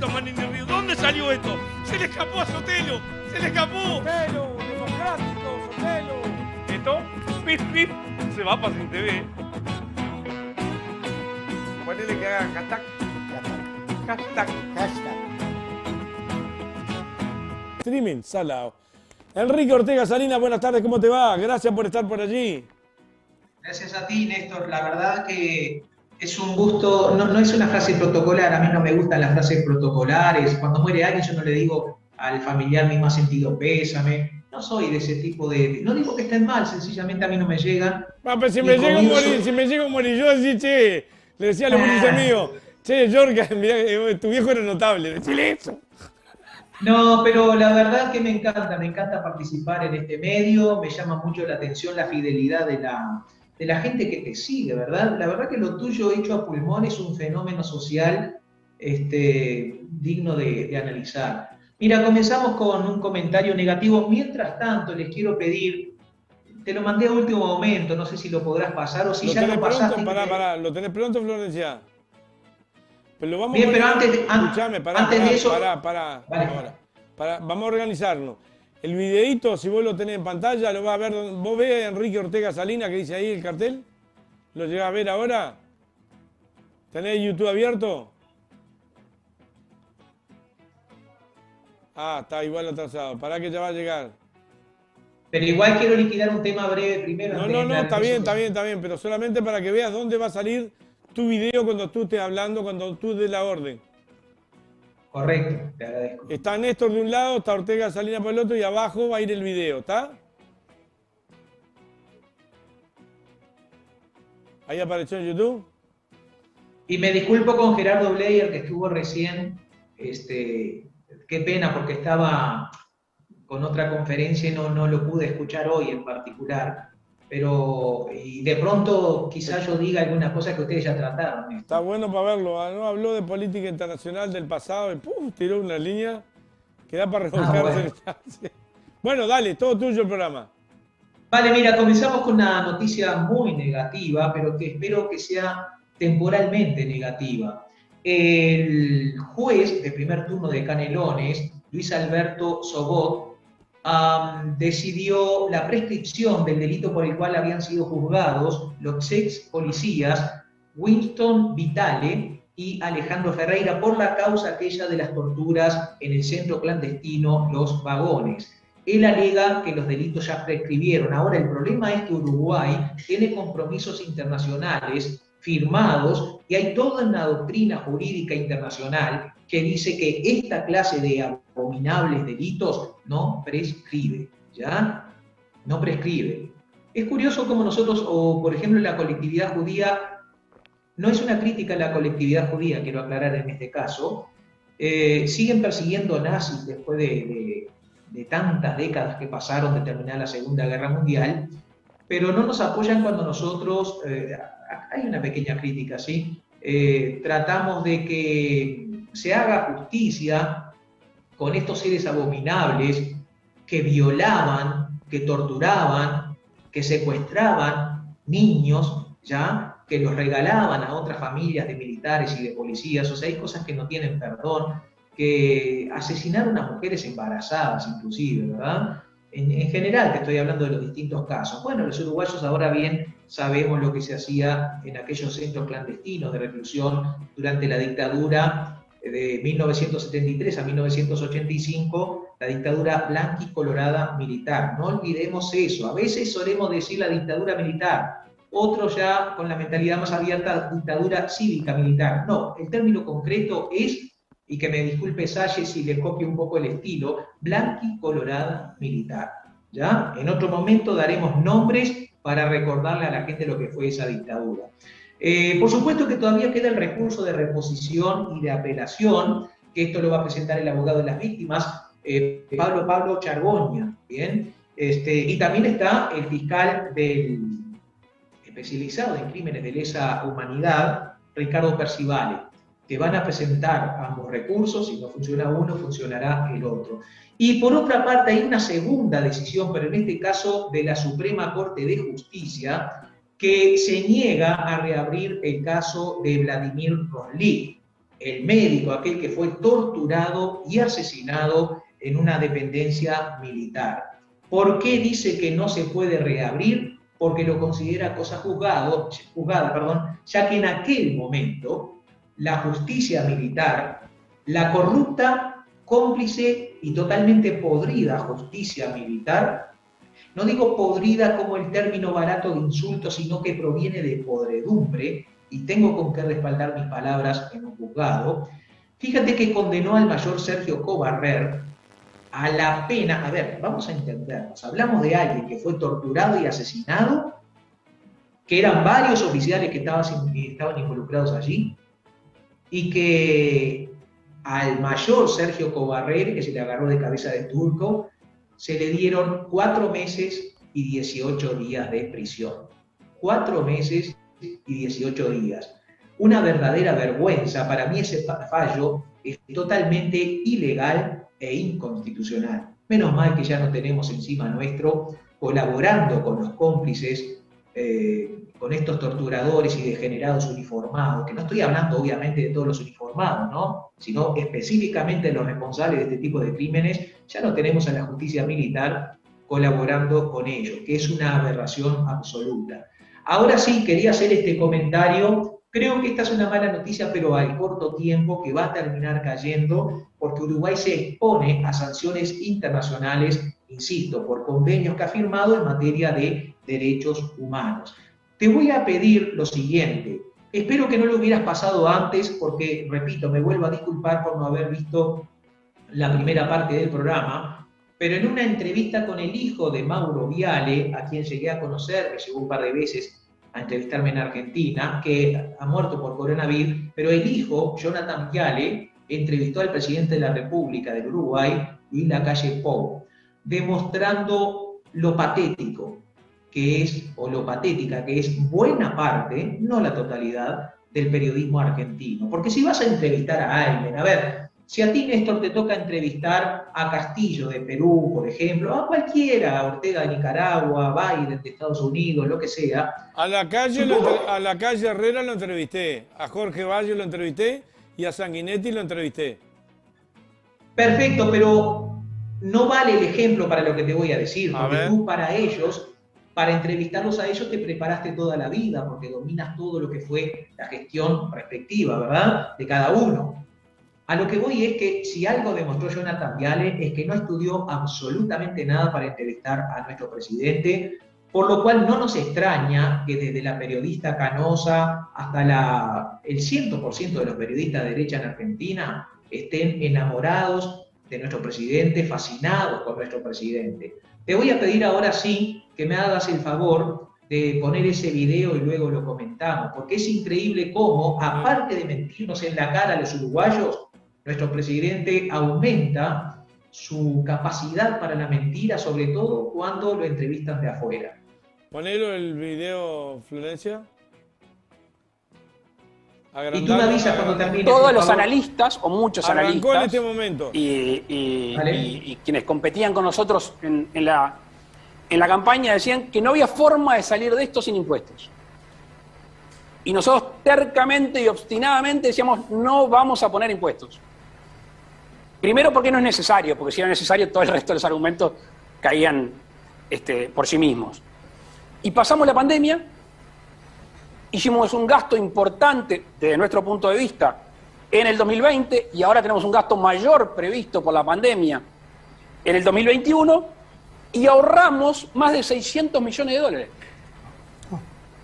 esto, Manini Río? ¿Dónde salió esto? ¡Se le escapó a Sotelo! ¡Se le escapó! Sotelo, democrático, Sotelo. ¿Esto? ¡Pip, pip! Se va para Sin TV. Ponele que haga hashtag. Hashtag. Streaming, salado. Enrique Ortega Salinas, buenas tardes, ¿cómo te va? Gracias por estar por allí. Gracias a ti, Néstor. La verdad que es un gusto, no es una frase protocolar, a mí no me gustan las frases protocolares. Cuando muere alguien yo no le digo al familiar mi más sentido pésame. No soy de ese tipo de... No digo que estén mal, sencillamente a mí no me llegan. Pero si me llego a morir, yo decía, che, le decía a los policías míos, che, Jorge, mirá, tu viejo era notable, decile eso. No, pero la verdad que me encanta participar en este medio, me llama mucho la atención la fidelidad de la gente que te sigue, ¿verdad? La verdad que lo tuyo hecho a pulmón es un fenómeno social digno de analizar. Mira, comenzamos con un comentario negativo. Mientras tanto, les quiero pedir, te lo mandé a último momento, no sé si lo podrás pasar o si ya lo pasaste. Pará, ¿lo tenés pronto, Florencia? Pero lo vamos bien, a pero antes de eso... Pará. Vamos a organizarnos. El videíto, si vos lo tenés en pantalla, lo vas a ver. ¿Vos ves a Enrique Ortega Salinas que dice ahí el cartel? ¿Lo llegás a ver ahora? ¿Tenés YouTube abierto? Ah, está igual atrasado. Pará que ya va a llegar. Pero igual quiero liquidar un tema breve primero. No, está bien, pero solamente para que veas dónde va a salir tu video cuando tú estés hablando, cuando tú des la orden. Correcto, te agradezco. Está Néstor de un lado, está Ortega Salinas por el otro y abajo va a ir el video, ¿está? Ahí apareció en YouTube. Y me disculpo con Gerardo Bleyer, que estuvo recién. Qué pena, porque estaba con otra conferencia y no lo pude escuchar hoy en particular. Pero y de pronto quizás yo diga alguna cosa que ustedes ya trataron. Está bueno para verlo, ¿no? Habló de política internacional del pasado y tiró una línea que da para revolcarse. Bueno, dale, todo tuyo el programa. Vale, mira, comenzamos con una noticia muy negativa, pero que espero que sea temporalmente negativa. El juez de primer turno de Canelones, Luis Alberto Sobot, decidió la prescripción del delito por el cual habían sido juzgados los ex policías Winston Vitale y Alejandro Ferreira por la causa aquella de las torturas en el centro clandestino Los Vagones. Él alega que los delitos ya prescribieron. Ahora el problema es que Uruguay tiene compromisos internacionales firmados y hay toda una doctrina jurídica internacional que dice que esta clase de abominables delitos no prescribe, ¿ya? No prescribe. Es curioso cómo nosotros, o por ejemplo la colectividad judía, no es una crítica a la colectividad judía, quiero aclarar en este caso, siguen persiguiendo nazis después de tantas décadas que pasaron de terminar la Segunda Guerra Mundial, pero no nos apoyan cuando nosotros, hay una pequeña crítica, ¿sí? Tratamos de que se haga justicia con estos seres abominables que violaban, que torturaban, que secuestraban niños, ¿ya? Que los regalaban a otras familias de militares y de policías. O sea, hay cosas que no tienen perdón, que asesinaron a mujeres embarazadas inclusive, ¿verdad? En general te estoy hablando de los distintos casos. Bueno, los uruguayos ahora bien sabemos lo que se hacía en aquellos centros clandestinos de reclusión durante la dictadura de 1973 a 1985, la dictadura blanca y colorada militar. No olvidemos eso. A veces solemos decir la dictadura militar, otros ya con la mentalidad más abierta, dictadura cívica militar. No, el término concreto es, y que me disculpe Salle si le copio un poco el estilo, blanca y colorada militar. ¿Ya? En otro momento daremos nombres para recordarle a la gente lo que fue esa dictadura. Por supuesto que todavía queda el recurso de reposición y de apelación, que esto lo va a presentar el abogado de las víctimas, Pablo Chargoña, ¿bien? Y también está el fiscal especializado en crímenes de lesa humanidad, Ricardo Percivale, que van a presentar ambos recursos. Si no funciona uno, funcionará el otro. Y por otra parte hay una segunda decisión, pero en este caso de la Suprema Corte de Justicia, que se niega a reabrir el caso de Vladimir Roslik. el médico, aquel que fue torturado y asesinado en una dependencia militar. ¿Por qué dice que no se puede reabrir? Porque lo considera cosa juzgada, ya que en aquel momento la justicia militar, la corrupta, cómplice y totalmente podrida justicia militar, no digo podrida como el término barato de insulto, sino que proviene de podredumbre, y tengo con qué respaldar mis palabras en un juzgado. Fíjate que condenó al mayor Sergio Cobarrer a la pena. A ver, vamos a entendernos. Hablamos de alguien que fue torturado y asesinado, que eran varios oficiales que estaban involucrados allí, y que al mayor Sergio Cobarrer, que se le agarró de cabeza de turco, se le dieron 4 meses y 18 días de prisión. 4 meses y 18 días. Una verdadera vergüenza. Para mí ese fallo es totalmente ilegal e inconstitucional. Menos mal que ya no tenemos encima nuestro, colaborando con los cómplices, con estos torturadores y degenerados uniformados, que no estoy hablando obviamente de todos los uniformados, ¿no? Sino específicamente de los responsables de este tipo de crímenes. Ya no tenemos a la justicia militar colaborando con ellos, que es una aberración absoluta. Ahora sí, quería hacer este comentario. Creo que esta es una mala noticia, pero al corto tiempo, que va a terminar cayendo, porque Uruguay se expone a sanciones internacionales, insisto, por convenios que ha firmado en materia de derechos humanos. Te voy a pedir lo siguiente. Espero que no lo hubieras pasado antes, porque, repito, me vuelvo a disculpar por no haber visto la primera parte del programa, pero en una entrevista con el hijo de Mauro Viale, a quien llegué a conocer, me llegó un par de veces a entrevistarme en Argentina, que ha muerto por coronavirus, pero el hijo, Jonathan Viale, entrevistó al presidente de la República del Uruguay, Luis Lacalle Pou, demostrando lo patético que es, o lo patética que es buena parte, no la totalidad, del periodismo argentino. Porque si vas a entrevistar a alguien, a ver, si a ti, Néstor, te toca entrevistar a Castillo de Perú, por ejemplo, a cualquiera, a Ortega de Nicaragua, a Biden de Estados Unidos, lo que sea. A la calle Herrera lo entrevisté, a Jorge Valle lo entrevisté y a Sanguinetti lo entrevisté. Perfecto, pero no vale el ejemplo para lo que te voy a decir, porque tú para ellos, para entrevistarlos a ellos te preparaste toda la vida, porque dominas todo lo que fue la gestión respectiva, ¿verdad?, de cada uno. A lo que voy es que si algo demostró Jonathan Viale es que no estudió absolutamente nada para entrevistar a nuestro presidente, por lo cual no nos extraña que desde la periodista Canosa hasta el 100% de los periodistas de derecha en Argentina estén enamorados de nuestro presidente, fascinados con nuestro presidente. Te voy a pedir ahora sí que me hagas el favor de poner ese video y luego lo comentamos, porque es increíble cómo, aparte de mentirnos en la cara a los uruguayos, nuestro presidente aumenta su capacidad para la mentira, sobre todo cuando lo entrevistan de afuera. Ponelo el video, Florencia. Y tú me avisas cuando termine. Todos los analistas, o muchos Arrancó analistas, en este momento. Y quienes competían con nosotros en la campaña decían que no había forma de salir de esto sin impuestos. Y nosotros tercamente y obstinadamente decíamos, no vamos a poner impuestos. Primero porque no es necesario, porque si era necesario todo el resto de los argumentos caían por sí mismos. Y pasamos la pandemia, hicimos un gasto importante desde nuestro punto de vista en el 2020 y ahora tenemos un gasto mayor previsto por la pandemia en el 2021 y ahorramos más de 600 millones de dólares.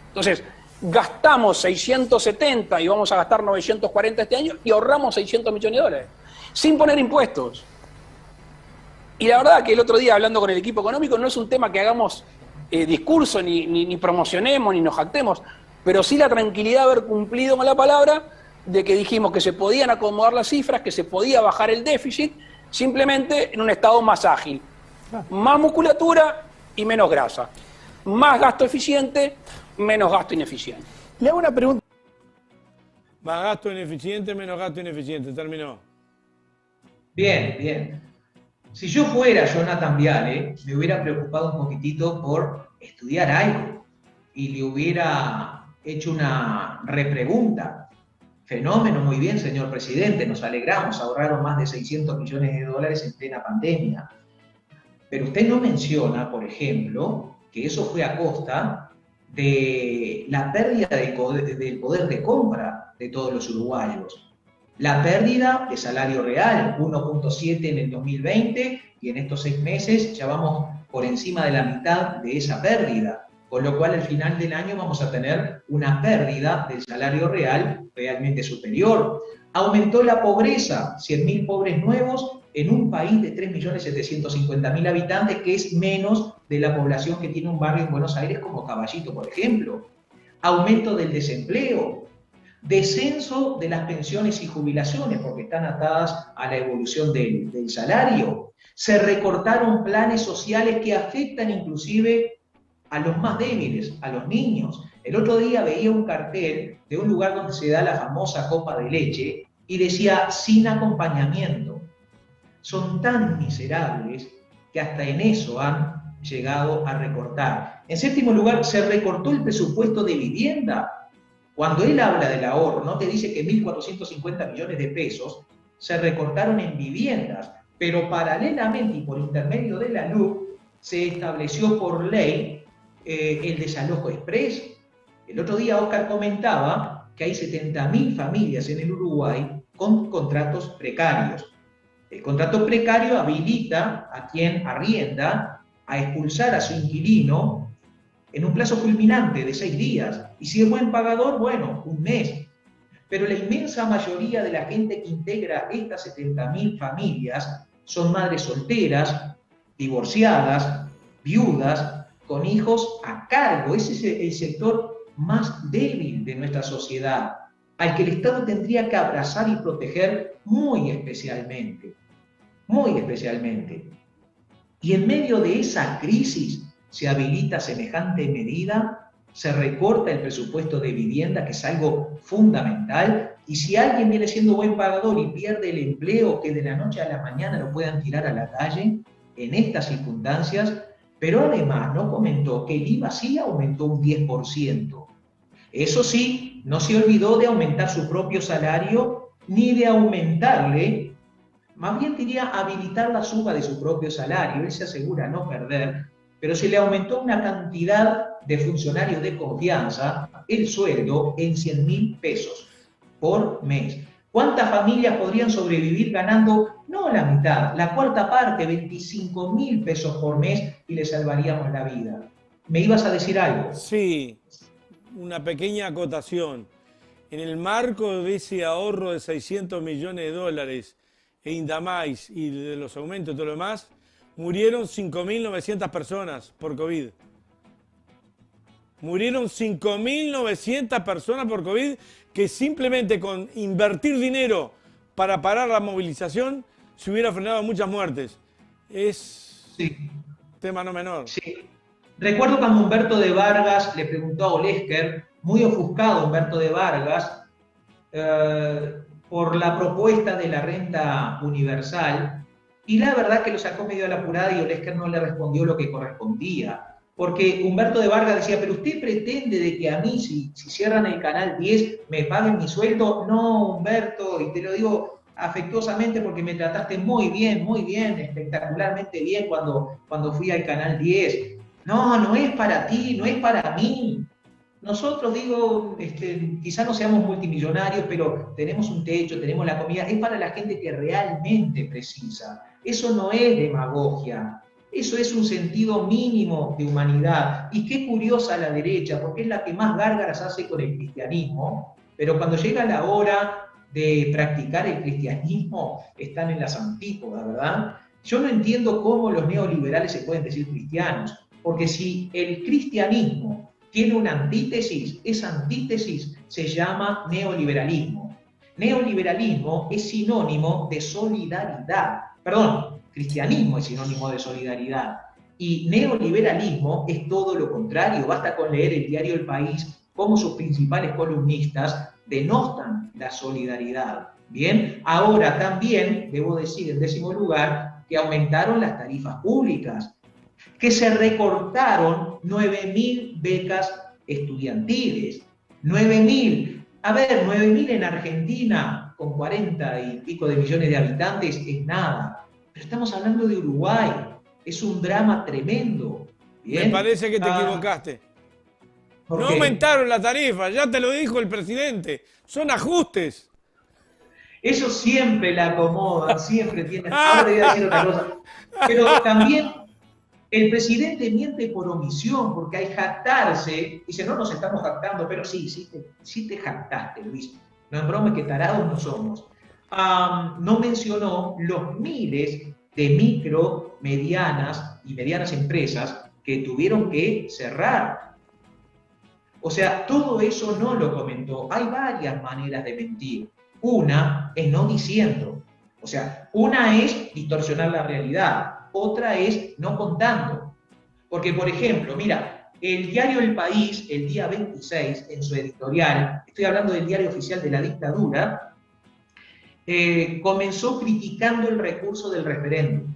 Entonces, gastamos 670 y vamos a gastar 940 este año y ahorramos 600 millones de dólares, sin poner impuestos. Y la verdad que el otro día, hablando con el equipo económico, no es un tema que hagamos discurso, ni promocionemos, ni nos jactemos, pero sí la tranquilidad de haber cumplido con la palabra de que dijimos que se podían acomodar las cifras, que se podía bajar el déficit, simplemente en un estado más ágil. Más musculatura y menos grasa. Más gasto eficiente, menos gasto ineficiente. Le hago una pregunta. Más gasto ineficiente, menos gasto ineficiente. Terminó. Bien, bien. Si yo fuera Jonathan Viale, me hubiera preocupado un poquitito por estudiar algo y le hubiera hecho una repregunta. Fenómeno, muy bien, señor presidente, nos alegramos, ahorraron más de 600 millones de dólares en plena pandemia. Pero usted no menciona, por ejemplo, que eso fue a costa de la pérdida del poder de compra de todos los uruguayos. La pérdida de salario real, 1.7 en el 2020, y en estos 6 meses ya vamos por encima de la mitad de esa pérdida. Con lo cual, al final del año vamos a tener una pérdida del salario real realmente superior. Aumentó la pobreza, 100.000 pobres nuevos en un país de 3.750.000 habitantes, que es menos de la población que tiene un barrio en Buenos Aires como Caballito, por ejemplo. Aumento del desempleo, descenso de las pensiones y jubilaciones, porque están atadas a la evolución del salario. Se recortaron planes sociales que afectan inclusive a los más débiles, a los niños. El otro día veía un cartel de un lugar donde se da la famosa copa de leche y decía, sin acompañamiento. Son tan miserables que hasta en eso han llegado a recortar. En séptimo lugar, se recortó el presupuesto de vivienda. Cuando él habla del ahorro, no te dice que 1.450 millones de pesos se recortaron en viviendas, pero paralelamente y por intermedio de la LUC se estableció por ley el desalojo exprés. El otro día Oscar comentaba que hay 70.000 familias en el Uruguay con contratos precarios. El contrato precario habilita a quien arrienda a expulsar a su inquilino en un plazo fulminante de 6 días. Y si es buen pagador, bueno, 1 mes. Pero la inmensa mayoría de la gente que integra estas 70.000 familias son madres solteras, divorciadas, viudas, con hijos a cargo. Ese es el sector más débil de nuestra sociedad, al que el Estado tendría que abrazar y proteger muy especialmente. Muy especialmente. Y en medio de esa crisis se habilita semejante medida, se recorta el presupuesto de vivienda, que es algo fundamental, y si alguien viene siendo buen pagador y pierde el empleo, que de la noche a la mañana lo puedan tirar a la calle, en estas circunstancias. Pero además no comentó que el IVA sí aumentó un 10%. Eso sí, no se olvidó de aumentar su propio salario, ni de aumentarle, más bien diría habilitar la suba de su propio salario. Él se asegura no perder, pero se le aumentó una cantidad de funcionarios de confianza el sueldo en 100.000 pesos por mes. ¿Cuántas familias podrían sobrevivir ganando, no la mitad, la cuarta parte, 25.000 pesos por mes, y le salvaríamos la vida? ¿Me ibas a decir algo? Sí, una pequeña acotación. En el marco de ese ahorro de 600 millones de dólares e Indamais y de los aumentos y todo lo demás, murieron 5.900 personas por COVID. Murieron 5.900 personas por COVID, que simplemente con invertir dinero para parar la movilización se hubiera frenado muchas muertes. Es tema no menor. Sí. Recuerdo cuando Humberto de Vargas le preguntó a Olesker, muy ofuscado Humberto de Vargas, por la propuesta de la renta universal, y la verdad que lo sacó medio a la apurada y Olesker no le respondió lo que correspondía. Porque Humberto de Vargas decía, pero usted pretende de que a mí, si cierran el Canal 10, me paguen mi sueldo. No, Humberto, y te lo digo afectuosamente porque me trataste muy bien, espectacularmente bien cuando fui al Canal 10. No es para ti, no es para mí. Nosotros, digo, quizás no seamos multimillonarios, pero tenemos un techo, tenemos la comida. Es para la gente que realmente precisa. Eso no es demagogia. Eso es un sentido mínimo de humanidad. Y qué curiosa la derecha, porque es la que más gárgaras hace con el cristianismo, pero cuando llega la hora de practicar el cristianismo, están en las antípodas, ¿verdad? Yo no entiendo cómo los neoliberales se pueden decir cristianos, porque si el cristianismo tiene una antítesis, esa antítesis se llama neoliberalismo. Neoliberalismo es sinónimo de solidaridad. Perdón, cristianismo es sinónimo de solidaridad. Y neoliberalismo es todo lo contrario. Basta con leer el diario El País, cómo sus principales columnistas denostan la solidaridad. Bien, ahora también, debo decir en 10º lugar, que aumentaron las tarifas públicas, que se recortaron 9.000 becas estudiantiles. 9.000. A ver, 9.000 en Argentina, con 40 y pico de millones de habitantes, es nada. Pero estamos hablando de Uruguay. Es un drama tremendo. ¿Bien? Me parece que te equivocaste. No aumentaron la tarifa, ya te lo dijo el presidente. Son ajustes. Eso siempre la acomodan, siempre tienen. Ahora te voy a decir otra cosa. Pero también el presidente miente por omisión, porque al jactarse, dice, no nos estamos jactando, pero sí te jactaste, Luis. No es broma que tarados no somos. No mencionó los miles de micro, medianas y medianas empresas que tuvieron que cerrar. O sea, todo eso no lo comentó. Hay varias maneras de mentir. Una es no diciendo. O sea, una es distorsionar la realidad. Otra es no contando. Porque, por ejemplo, mira, el diario El País, el día 26, en su editorial, estoy hablando del diario oficial de la dictadura, comenzó criticando el recurso del referéndum,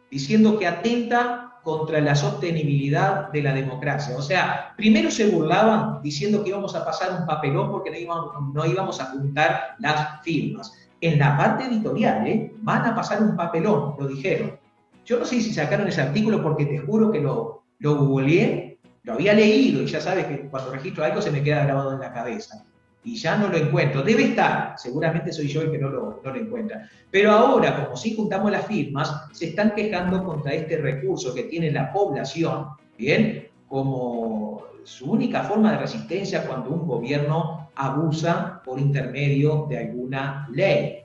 diciendo que atenta contra la sostenibilidad de la democracia. O sea, primero se burlaban diciendo que íbamos a pasar un papelón porque no íbamos a juntar las firmas. En la parte editorial, van a pasar un papelón, lo dijeron. Yo no sé si sacaron ese artículo porque te juro que lo googleé, lo había leído y ya sabes que cuando registro algo se me queda grabado en la cabeza. Y ya no lo encuentro. Debe estar, seguramente soy yo el que no lo encuentra. Pero ahora, como sí juntamos las firmas, se están quejando contra este recurso que tiene la población, ¿bien? Como su única forma de resistencia cuando un gobierno abusa por intermedio de alguna ley.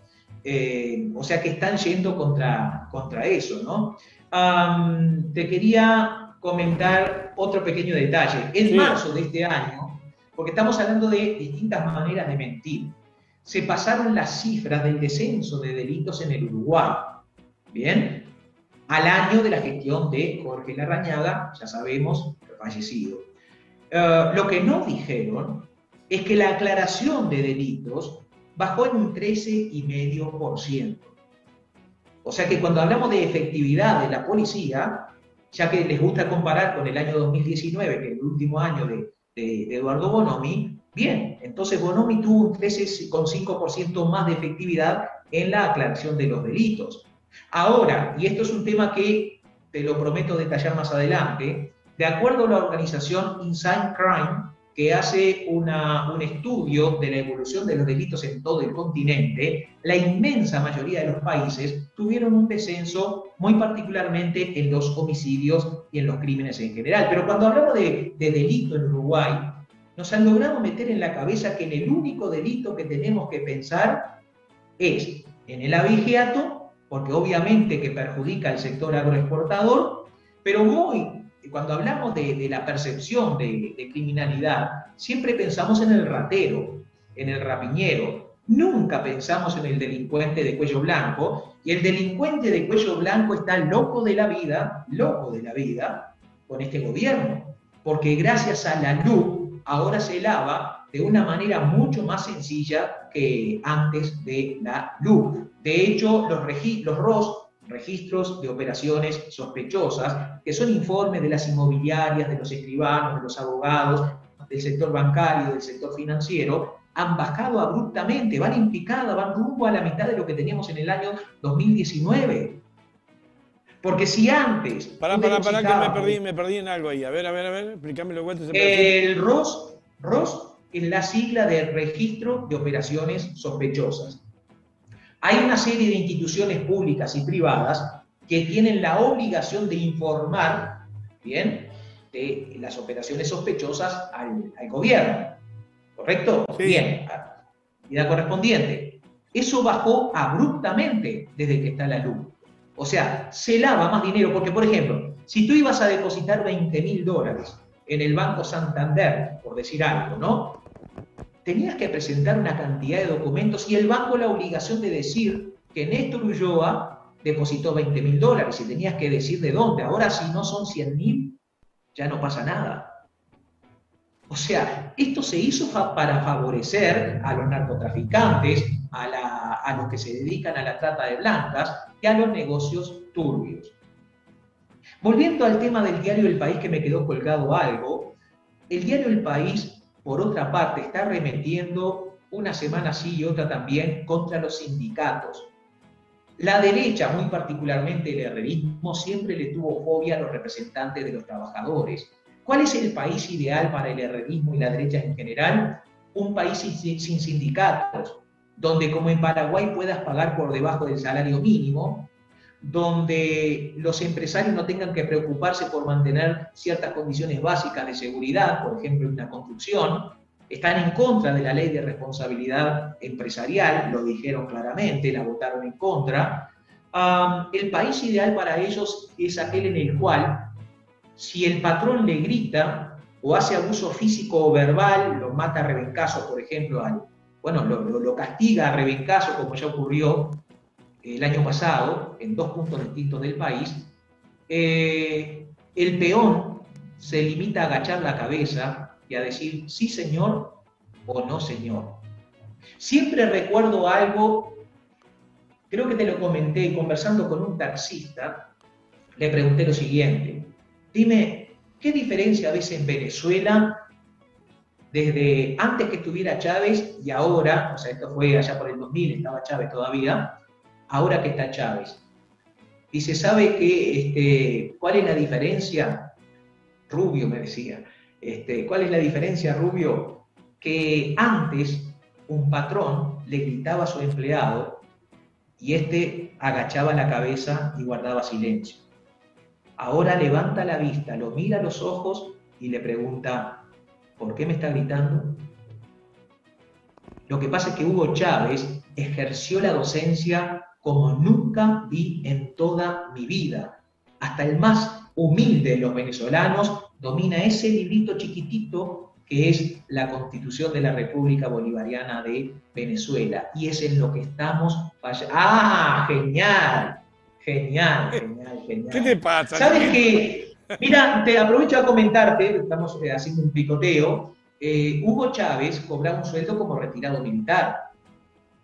O sea que están yendo contra eso, ¿no? Te quería comentar otro pequeño detalle. En marzo de este año, porque estamos hablando de distintas maneras de mentir, se pasaron las cifras del descenso de delitos en el Uruguay, ¿bien? Al año de la gestión de Jorge Larrañaga, ya sabemos, fallecido. Lo que no dijeron es que la aclaración de delitos bajó en un 13,5%. O sea que cuando hablamos de efectividad de la policía, ya que les gusta comparar con el año 2019, que es el último año de Eduardo Bonomi, bien, entonces Bonomi tuvo un 13,5% más de efectividad en la aclaración de los delitos. Ahora, y esto es un tema que te lo prometo detallar más adelante, de acuerdo a la organización Inside Crime, que hace un estudio de la evolución de los delitos en todo el continente, la inmensa mayoría de los países tuvieron un descenso, muy particularmente en los homicidios y en los crímenes en general. Pero cuando hablamos de delito en Uruguay, nos han logrado meter en la cabeza que en el único delito que tenemos que pensar es en el abigeato, porque obviamente que perjudica al sector agroexportador, pero cuando hablamos de la percepción de criminalidad, siempre pensamos en el ratero, en el rapiñero. Nunca pensamos en el delincuente de cuello blanco, y el delincuente de cuello blanco está loco de la vida con este gobierno, porque gracias a la LUC ahora se lava de una manera mucho más sencilla que antes de la LUC. De hecho, los ROS, registros de operaciones sospechosas, que son informes de las inmobiliarias, de los escribanos, de los abogados, del sector bancario, del sector financiero, han bajado abruptamente, van en picada, van rumbo a la mitad de lo que teníamos en el año 2019. Porque si antes... Pará, que me perdí en algo ahí. A ver, explícame lo vuelto. El ROS es la sigla de Registro de Operaciones Sospechosas. Hay una serie de instituciones públicas y privadas que tienen la obligación de informar, ¿bien?, de las operaciones sospechosas al gobierno. ¿Correcto? Sí. Bien, actividad correspondiente. Eso bajó abruptamente desde que está la luz. O sea, se lava más dinero, porque, por ejemplo, si tú ibas a depositar $20.000 en el Banco Santander, por decir algo, ¿no?, tenías que presentar una cantidad de documentos y el banco la obligación de decir que Néstor Ulloa depositó $20.000 y tenías que decir de dónde. Ahora, si no son 100.000, ya no pasa nada. O sea, esto se hizo para favorecer a los narcotraficantes, a los que se dedican a la trata de blancas y a los negocios turbios. Volviendo al tema del diario El País, que me quedó colgado algo, el diario El País, por otra parte, está remitiendo una semana sí y otra también, contra los sindicatos. La derecha, muy particularmente el herrerismo, siempre le tuvo fobia a los representantes de los trabajadores. ¿Cuál es el país ideal para el herrerismo y la derecha en general? Un país sin sindicatos, donde como en Paraguay puedas pagar por debajo del salario mínimo, donde los empresarios no tengan que preocuparse por mantener ciertas condiciones básicas de seguridad, por ejemplo en una construcción. Están en contra de la ley de responsabilidad empresarial, lo dijeron claramente, la votaron en contra. El país ideal para ellos es aquel en el cual, si el patrón le grita o hace abuso físico o verbal, lo mata a rebencazo, por ejemplo, lo castiga a rebencazo, como ya ocurrió el año pasado, en 2 puntos distintos del país, el peón se limita a agachar la cabeza y a decir sí señor o no señor. Siempre recuerdo algo, creo que te lo comenté, conversando con un taxista, le pregunté lo siguiente: dime, ¿qué diferencia ves en Venezuela desde antes que estuviera Chávez y ahora? O sea, esto fue allá por el 2000, estaba Chávez todavía, ahora que está Chávez. Dice, ¿sabe cuál es la diferencia? Rubio me decía, ¿cuál es la diferencia, Rubio? Que antes un patrón le gritaba a su empleado y agachaba la cabeza y guardaba silencio. Ahora levanta la vista, lo mira a los ojos y le pregunta, ¿por qué me está gritando? Lo que pasa es que Hugo Chávez ejerció la docencia como nunca vi en toda mi vida. Hasta el más humilde de los venezolanos domina ese librito chiquitito que es la Constitución de la República Bolivariana de Venezuela. Y es en lo que estamos fallando. ¡Ah! ¡Genial! Genial, genial, genial. ¿Qué te pasa? ¿Sabes qué? Mira, te aprovecho a comentarte, estamos haciendo un picoteo. Hugo Chávez cobraba un sueldo como retirado militar.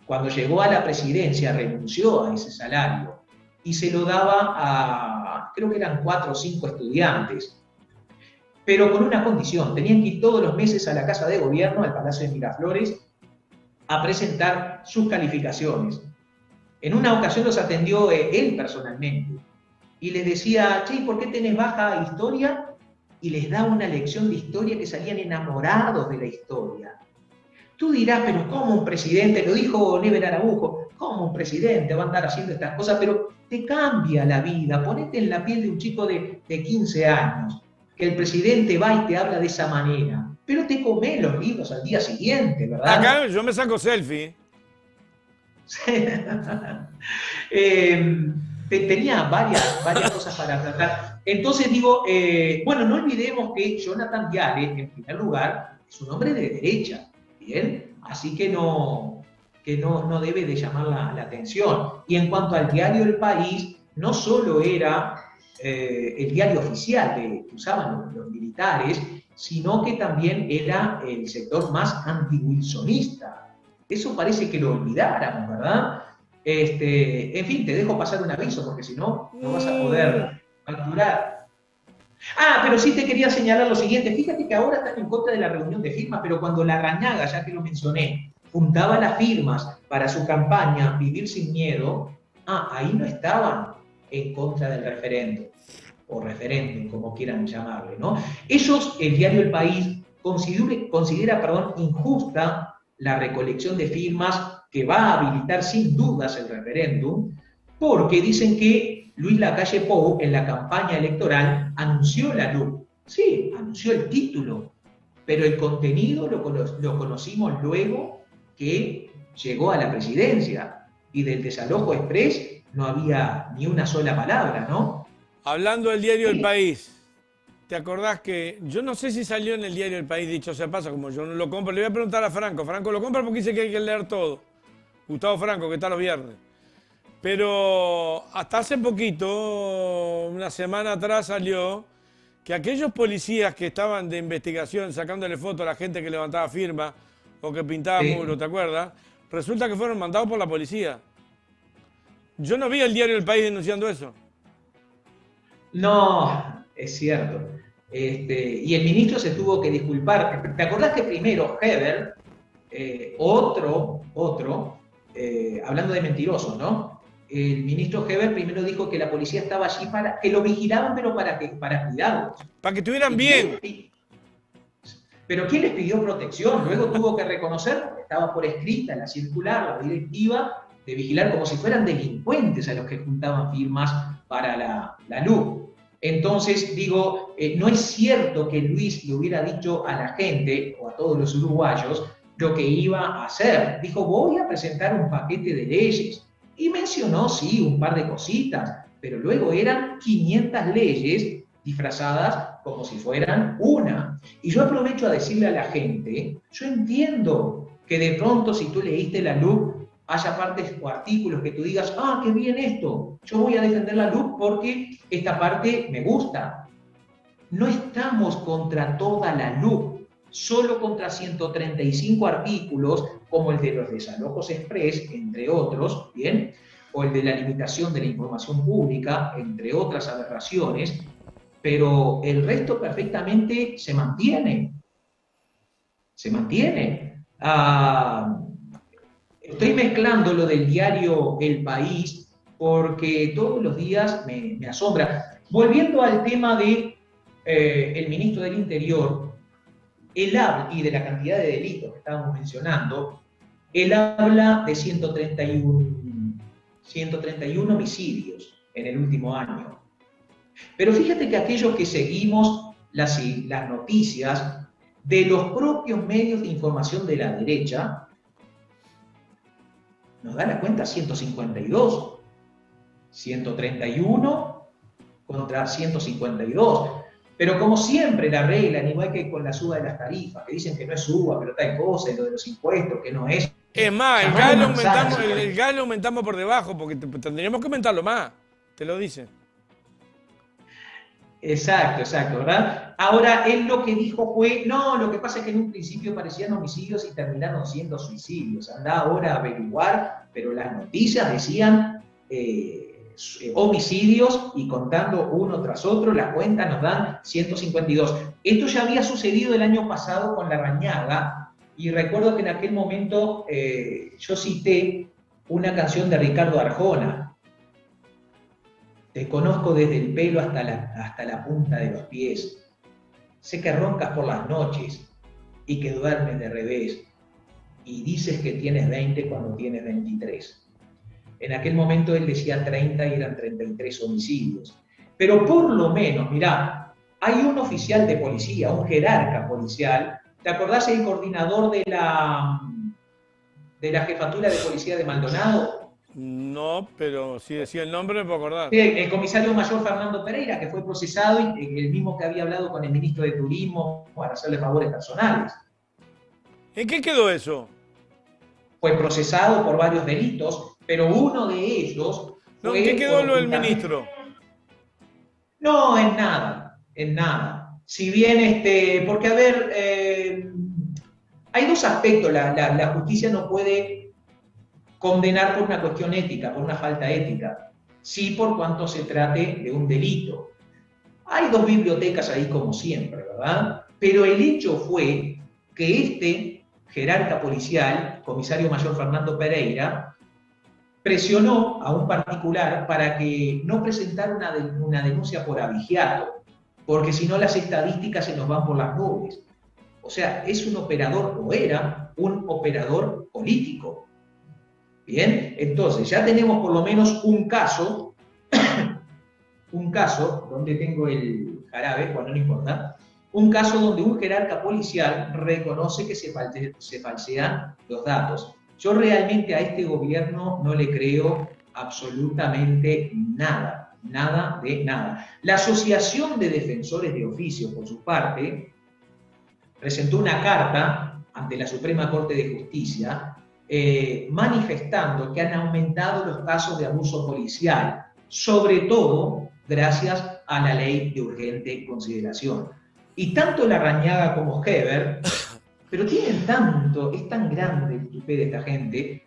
Cuando llegó a la presidencia renunció a ese salario y se lo daba a, creo que eran 4 o 5 estudiantes, pero con una condición: tenían que ir todos los meses a la Casa de Gobierno, al Palacio de Miraflores, a presentar sus calificaciones. En una ocasión los atendió él personalmente y les decía, che, ¿por qué tenés baja historia? Y les daba una lección de historia que salían enamorados de la historia. Tú dirás, pero ¿cómo un presidente? Lo dijo Never Araujo, ¿cómo un presidente va a andar haciendo estas cosas? Pero te cambia la vida, ponete en la piel de un chico de 15 años, que el presidente va y te habla de esa manera, pero te come los libros al día siguiente, ¿verdad? Acá yo me saco selfie. Tenía varias cosas para tratar. Entonces digo, bueno, no olvidemos que Jonathan Viale, en primer lugar, es un hombre de derecha, ¿bien? Así que no debe de llamar la atención. Y en cuanto al diario El País, no solo era el diario oficial que usaban los militares, sino que también era el sector más anti-wilsonista. Eso parece que lo olvidáramos, ¿verdad? En fin, te dejo pasar un aviso, porque si no, no vas a poder facturar. Ah, pero sí te quería señalar lo siguiente. Fíjate que ahora están en contra de la reunión de firmas, pero cuando Larrañaga, ya que lo mencioné, juntaba las firmas para su campaña Vivir sin Miedo, ahí no estaban en contra del referéndum, o referéndum, como quieran llamarle, ¿no? Ellos, el diario El País, considera injusta la recolección de firmas que va a habilitar sin dudas el referéndum, porque dicen que Luis Lacalle Pou en la campaña electoral anunció la LUC. Sí, anunció el título, pero el contenido lo conocimos luego que llegó a la presidencia, y del desalojo express no había ni una sola palabra, ¿no? Hablando del diario El País, ¿te acordás que yo no sé si salió en el diario El País, dicho sea paso, como yo no lo compro? Le voy a preguntar a Franco. Franco lo compra porque dice que hay que leer todo. Gustavo Franco, que está los viernes. Pero hasta hace poquito, una semana atrás, salió que aquellos policías que estaban de investigación sacándole fotos a la gente que levantaba firma o que pintaba muros, ¿te acuerdas? Resulta que fueron mandados por la policía. Yo no vi el diario El País denunciando eso. No, es cierto. Y el ministro se tuvo que disculpar. ¿Te acordás que primero Heber Hablando de mentirosos, ¿no? El ministro Heber primero dijo que la policía estaba allí para que lo vigilaban, pero para cuidarlos. Para que estuvieran bien. Pero ¿quién les pidió protección? Luego tuvo que reconocer, porque estaba por escrita en la circular, la directiva, de vigilar como si fueran delincuentes a los que juntaban firmas para la LUC. Entonces, digo, no es cierto que Luis le hubiera dicho a la gente, o a todos los uruguayos, lo que iba a hacer. Dijo, voy a presentar un paquete de leyes. Y mencionó, sí, un par de cositas, pero luego eran 500 leyes disfrazadas como si fueran una. Y yo aprovecho a decirle a la gente, yo entiendo que de pronto si tú leíste la LUC, haya partes o artículos que tú digas, ah, qué bien esto, yo voy a defender la LUC porque esta parte me gusta. No estamos contra toda la LUC, solo contra 135 artículos, como el de los desalojos express, entre otros, ¿bien? O el de la limitación de la información pública, entre otras aberraciones, pero el resto perfectamente se mantiene. Se mantiene. Estoy mezclando lo del diario El País porque todos los días me asombra. Volviendo al tema de el ministro del Interior, él habla, y de la cantidad de delitos que estábamos mencionando, él habla de 131 homicidios en el último año. Pero fíjate que aquellos que seguimos las noticias de los propios medios de información de la derecha, nos da la cuenta 152, 131 contra 152. Pero como siempre la regla, igual que con la suba de las tarifas, que dicen que no es suba, pero tal cosa, y lo de los impuestos, que no es. Es más, el gas lo aumentamos por debajo, porque tendríamos que aumentarlo más, te lo dice. Exacto, ¿verdad? Ahora, él lo que dijo fue, no, lo que pasa es que en un principio parecían homicidios y terminaron siendo suicidios. Anda ahora a averiguar, pero las noticias decían homicidios y contando uno tras otro, las cuentas nos dan 152. Esto ya había sucedido el año pasado con Larrañaga, y recuerdo que en aquel momento yo cité una canción de Ricardo Arjona. Te conozco desde el pelo hasta la punta de los pies. Sé que roncas por las noches y que duermes de revés. Y dices que tienes 20 cuando tienes 23. En aquel momento él decía 30 y eran 33 homicidios. Pero por lo menos, mirá, hay un oficial de policía, un jerarca policial. ¿Te acordás el coordinador de la jefatura de policía de Maldonado? No, pero si decía el nombre me puedo acordar. El comisario mayor Fernando Pereira, que fue procesado, y el mismo que había hablado con el ministro de Turismo para hacerle favores personales. ¿En qué quedó eso? Fue procesado por varios delitos, pero uno de ellos... No, ¿en qué quedó lo del ministro? No, en nada. Si bien, porque a ver, hay dos aspectos. La justicia no puede condenar por una cuestión ética, por una falta ética, sí por cuanto se trate de un delito. Hay dos bibliotecas ahí como siempre, ¿verdad? Pero el hecho fue que este jerarca policial, comisario mayor Fernando Pereira, presionó a un particular para que no presentara una denuncia por abigeato, porque si no las estadísticas se nos van por las nubes. O sea, es un operador, o era un operador político. Bien, entonces ya tenemos por lo menos un caso, donde tengo el jarabe, bueno, no importa, un caso donde un jerarca policial reconoce que se falsean los datos. Yo realmente a este gobierno no le creo absolutamente nada. La Asociación de Defensores de Oficio, por su parte, presentó una carta ante la Suprema Corte de Justicia manifestando que han aumentado los casos de abuso policial, sobre todo gracias a la ley de urgente consideración. Y tanto Larrañaga como Heber, pero tienen tanto, es tan grande el tupé de esta gente,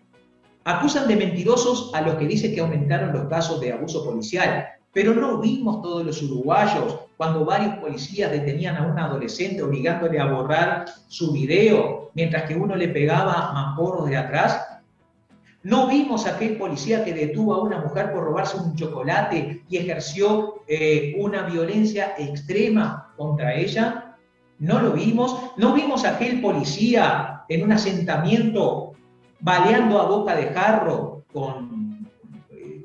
acusan de mentirosos a los que dicen que aumentaron los casos de abuso policial, pero no vimos todos los uruguayos cuando varios policías detenían a un adolescente obligándole a borrar su video mientras que uno le pegaba mamporros de atrás? ¿No vimos a aquel policía que detuvo a una mujer por robarse un chocolate y ejerció una violencia extrema contra ella? ¿No lo vimos? ¿No vimos a aquel policía en un asentamiento baleando a boca de jarro con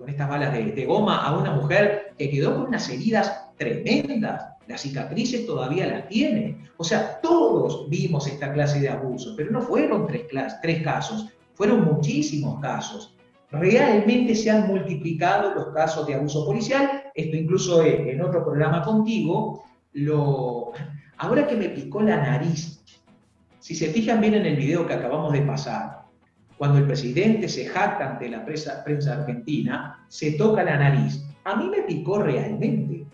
estas balas de goma a una mujer que quedó con unas heridas tremendas? Las cicatrices todavía las tiene. O sea, todos vimos esta clase de abusos, pero no fueron tres casos. Fueron muchísimos casos. Realmente se han multiplicado los casos de abuso policial. Esto incluso en otro programa contigo. Ahora que me picó la nariz, si se fijan bien en el video que acabamos de pasar, cuando el presidente se jacta ante la prensa argentina, se toca la nariz. A mí me picó realmente.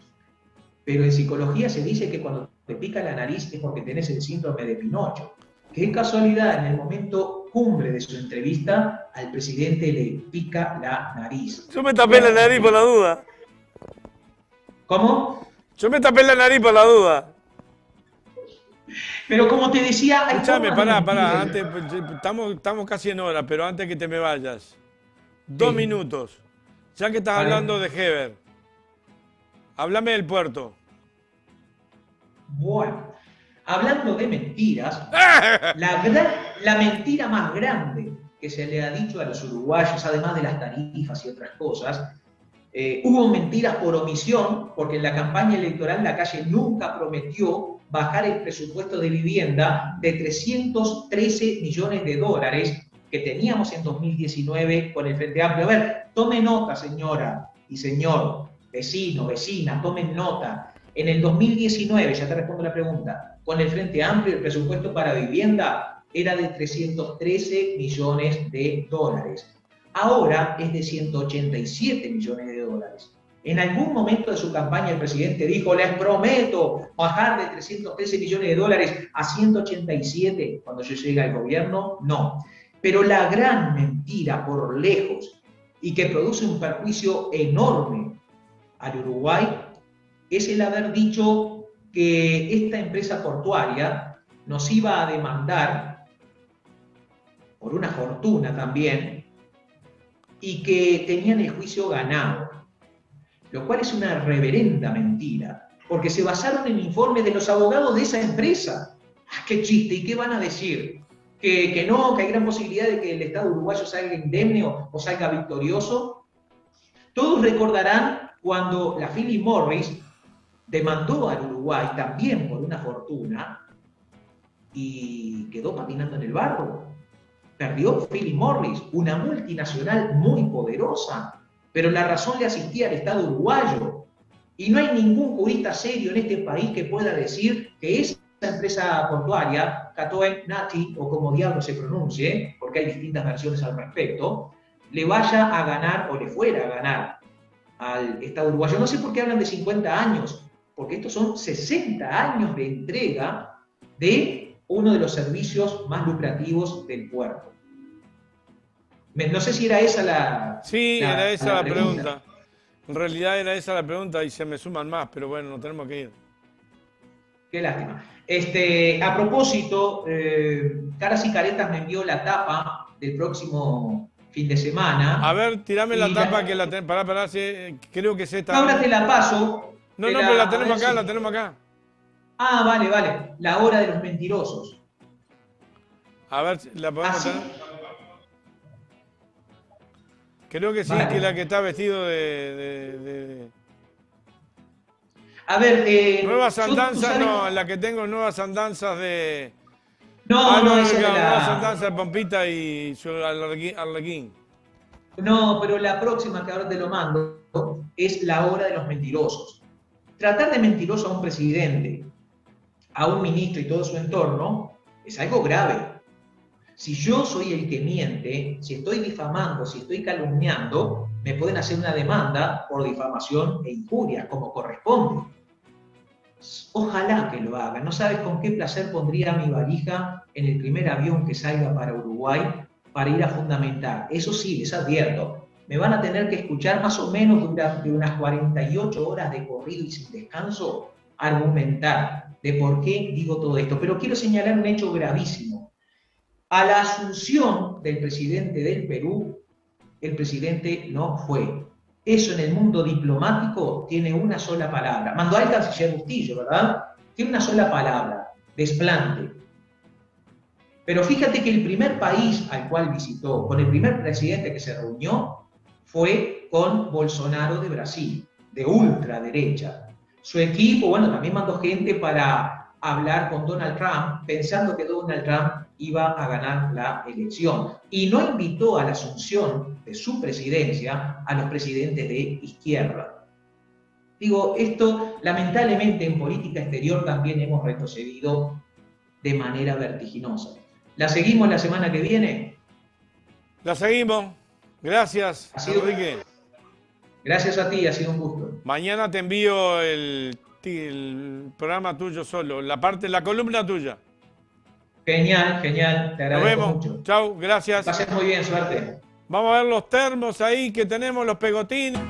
Pero en psicología se dice que cuando te pica la nariz es porque tenés el síndrome de Pinocho. Qué casualidad, en el momento cumbre de su entrevista, al presidente le pica la nariz. Yo me tapé la nariz por la duda. ¿Cómo? Yo me tapé la nariz por la duda. Pero como te decía... Escuchame, pará, antes, estamos casi en hora, pero antes que te me vayas. 2 minutos. Ya que estás hablando de Heber, háblame del puerto. Bueno, hablando de mentiras, la mentira más grande que se le ha dicho a los uruguayos, además de las tarifas y otras cosas, hubo mentiras por omisión, porque en la campaña electoral la Calle nunca prometió bajar el presupuesto de vivienda de 313 millones de dólares que teníamos en 2019 con el Frente Amplio. A ver, tome nota, señora y señor, vecino, vecina, tomen nota. En el 2019, ya te respondo la pregunta, con el Frente Amplio el presupuesto para vivienda era de 313 millones de dólares. Ahora es de 187 millones de dólares. En algún momento de su campaña el presidente dijo, les prometo bajar de 313 millones de dólares a 187 cuando yo llegue al gobierno. No. Pero la gran mentira por lejos y que produce un perjuicio enorme al Uruguay es el haber dicho que esta empresa portuaria nos iba a demandar por una fortuna también y que tenían el juicio ganado, lo cual es una reverenda mentira, porque se basaron en informes de los abogados de esa empresa. ¡Ah, qué chiste! ¿Y qué van a decir? ¿Que no, que hay gran posibilidad de que el Estado uruguayo salga indemne o salga victorioso? Todos recordarán cuando la Philip Morris demandó al Uruguay también por una fortuna y quedó patinando en el barro. Perdió Philip Morris, una multinacional muy poderosa, pero la razón le asistía al Estado uruguayo. Y no hay ningún jurista serio en este país que pueda decir que esa empresa portuaria, Catoen Nati, o como diablo se pronuncie, porque hay distintas versiones al respecto, le vaya a ganar o le fuera a ganar al Estado uruguayo. No sé por qué hablan de 50 años, porque estos son 60 años de entrega de uno de los servicios más lucrativos del puerto. No sé si era esa la... Sí, era esa la pregunta. En realidad era esa la pregunta y se me suman más, pero bueno, nos tenemos que ir. Qué lástima. A propósito, Caras y Caretas me envió la tapa del próximo fin de semana. A ver, tirame la tapa que la tenemos. Pará, creo que es esta. Ahora te la paso. No, pero la tenemos acá, la tenemos acá. Ah, vale. La hora de los mentirosos. A ver, ¿la podemos tener? Creo que sí, vale. Que la que está vestido de... A ver, nuevas andanzas, no, la que tengo nuevas andanzas de... No, esa nuevas andanzas de Pampita y su Arlequín. No, pero la próxima que ahora te lo mando es la hora de los mentirosos. Tratar de mentiroso a un presidente, a un ministro y todo su entorno, es algo grave. Si yo soy el que miente, si estoy difamando, si estoy calumniando, me pueden hacer una demanda por difamación e injuria, como corresponde. Ojalá que lo hagan. No sabes con qué placer pondría mi valija en el primer avión que salga para Uruguay para ir a fundamentar. Eso sí, les advierto, me van a tener que escuchar más o menos durante unas 48 horas de corrido y sin descanso argumentar de por qué digo todo esto, pero quiero señalar un hecho gravísimo. A la asunción del presidente del Perú, el presidente no fue. Eso en el mundo diplomático tiene una sola palabra. Mandó al canciller Bustillo, ¿verdad? Tiene una sola palabra, desplante. Pero fíjate que el primer país al cual visitó, con el primer presidente que se reunió, fue con Bolsonaro de Brasil, de ultraderecha. Su equipo, bueno, también mandó gente para hablar con Donald Trump, pensando que Donald Trump iba a ganar la elección. Y no invitó a la asunción de su presidencia a los presidentes de izquierda. Digo, esto lamentablemente en política exterior también hemos retrocedido de manera vertiginosa. ¿La seguimos la semana que viene? La seguimos. Gracias, Enrique. Gracias a ti, ha sido un gusto. Mañana te envío el programa tuyo solo, la columna tuya. Genial, genial. Te agradezco Nos mucho. vemos. Chau, gracias. Que pases muy bien, suerte. Vamos a ver los termos ahí que tenemos, los pegotines.